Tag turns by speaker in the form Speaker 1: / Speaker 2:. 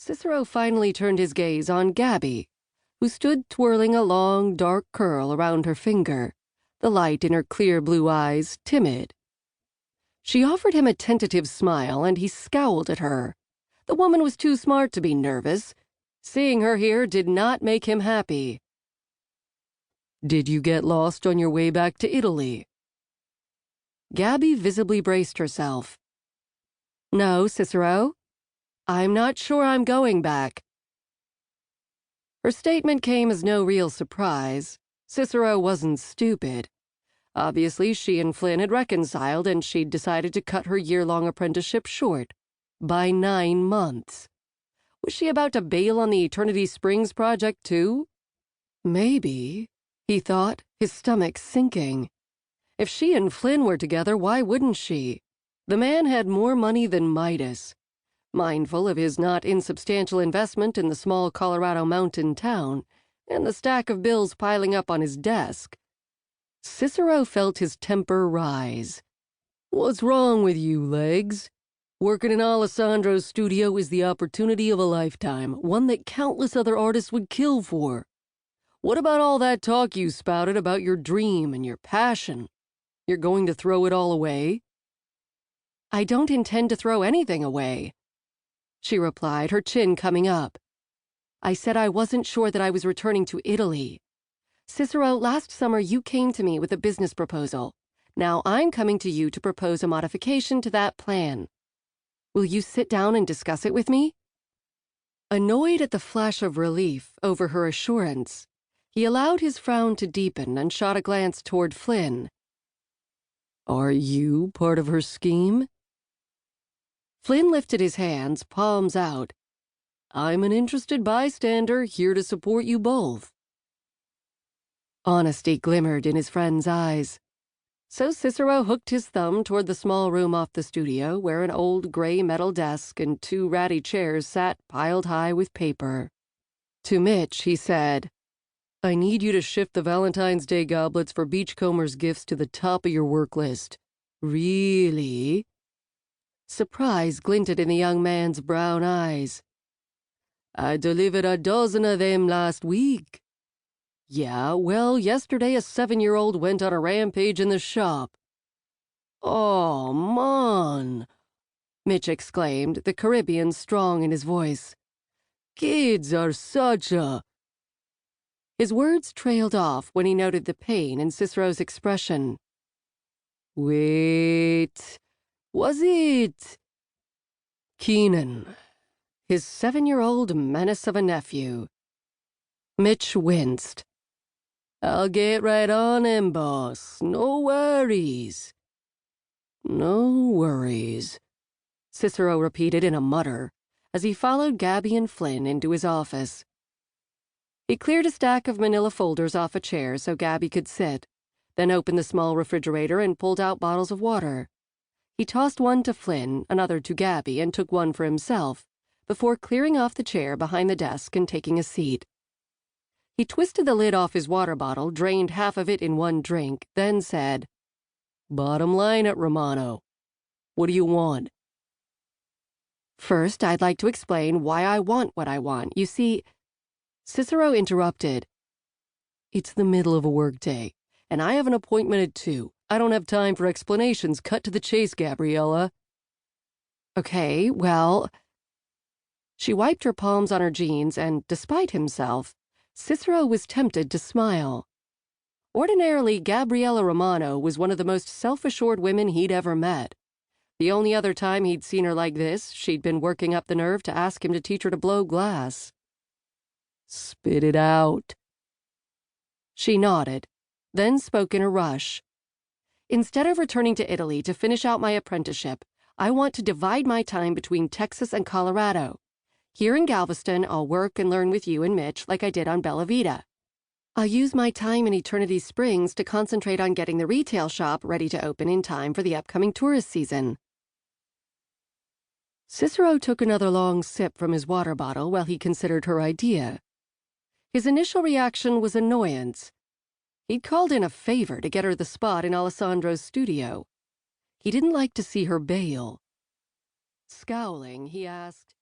Speaker 1: Cicero finally turned his gaze on Gabby, who stood twirling a long, dark curl around her finger, the light in her clear blue eyes timid. She offered him a tentative smile, and he scowled at her. The woman was too smart to be nervous. Seeing her here did not make him happy. "Did you get lost on your way back to Italy?" Gabby visibly braced herself. "No, Cicero. I'm not sure I'm going back." Her statement came as no real surprise. Cicero wasn't stupid. Obviously, she and Flynn had reconciled, and she'd decided to cut her year-long apprenticeship short. By 9 months. Was she about to bail on the Eternity Springs project, too? Maybe, he thought, his stomach sinking. If she and Flynn were together, why wouldn't she? The man had more money than Midas. Mindful of his not insubstantial investment in the small Colorado mountain town and the stack of bills piling up on his desk, Cicero felt his temper rise. "What's wrong with you, Legs? Working in Alessandro's studio is the opportunity of a lifetime, one that countless other artists would kill for. What about all that talk you spouted about your dream and your passion? You're going to throw it all away?" "I don't intend to throw anything away," she replied, her chin coming up. "I said I wasn't sure that I was returning to Italy. Cicero, last summer you came to me with a business proposal. Now I'm coming to you to propose a modification to that plan. Will you sit down and discuss it with me?" Annoyed at the flash of relief over her assurance, he allowed his frown to deepen and shot a glance toward Flynn. "Are you part of her scheme?" Flynn lifted his hands, palms out. "I'm an interested bystander, here to support you both." Honesty glimmered in his friend's eyes. So Cicero hooked his thumb toward the small room off the studio where an old gray metal desk and 2 ratty chairs sat piled high with paper. To Mitch, he said, "I need you to shift the Valentine's Day goblets for Beachcomber's gifts to the top of your work list." "Really?" Surprise glinted in the young man's brown eyes. "I delivered a dozen of them last week." "Yeah, well, yesterday a 7-year-old went on a rampage in the shop." "Oh, man," Mitch exclaimed, the Caribbean strong in his voice. "Kids are such a—" His words trailed off when he noted the pain in Cicero's expression. "Wait, was it—" "Keenan, his 7-year-old menace of a nephew." Mitch winced. "I'll get right on him, boss. No worries." "No worries," Cicero repeated in a mutter as he followed Gabby and Flynn into his office. He cleared a stack of manila folders off a chair so Gabby could sit, then opened the small refrigerator and pulled out bottles of water. He tossed one to Flynn, another to Gabby, and took one for himself, before clearing off the chair behind the desk and taking a seat. He twisted the lid off his water bottle, drained half of it in one drink, then said, "Bottom line it, Romano. What do you want?" "First, I'd like to explain why I want what I want. You see," Cicero interrupted. "It's the middle of a workday, and I have an appointment at 2. I don't have time for explanations. Cut to the chase, Gabriella." "Okay, well—" She wiped her palms on her jeans, and, despite himself, Cicero was tempted to smile. Ordinarily, Gabriella Romano was one of the most self-assured women he'd ever met. The only other time he'd seen her like this, she'd been working up the nerve to ask him to teach her to blow glass. "Spit it out." She nodded, then spoke in a rush. "Instead of returning to Italy to finish out my apprenticeship, I want to divide my time between Texas and Colorado. Here in Galveston, I'll work and learn with you and Mitch like I did on Bella Vita. I'll use my time in Eternity Springs to concentrate on getting the retail shop ready to open in time for the upcoming tourist season." Cicero took another long sip from his water bottle while he considered her idea. His initial reaction was annoyance. He'd called in a favor to get her the spot in Alessandro's studio. He didn't like to see her bail. Scowling, he asked,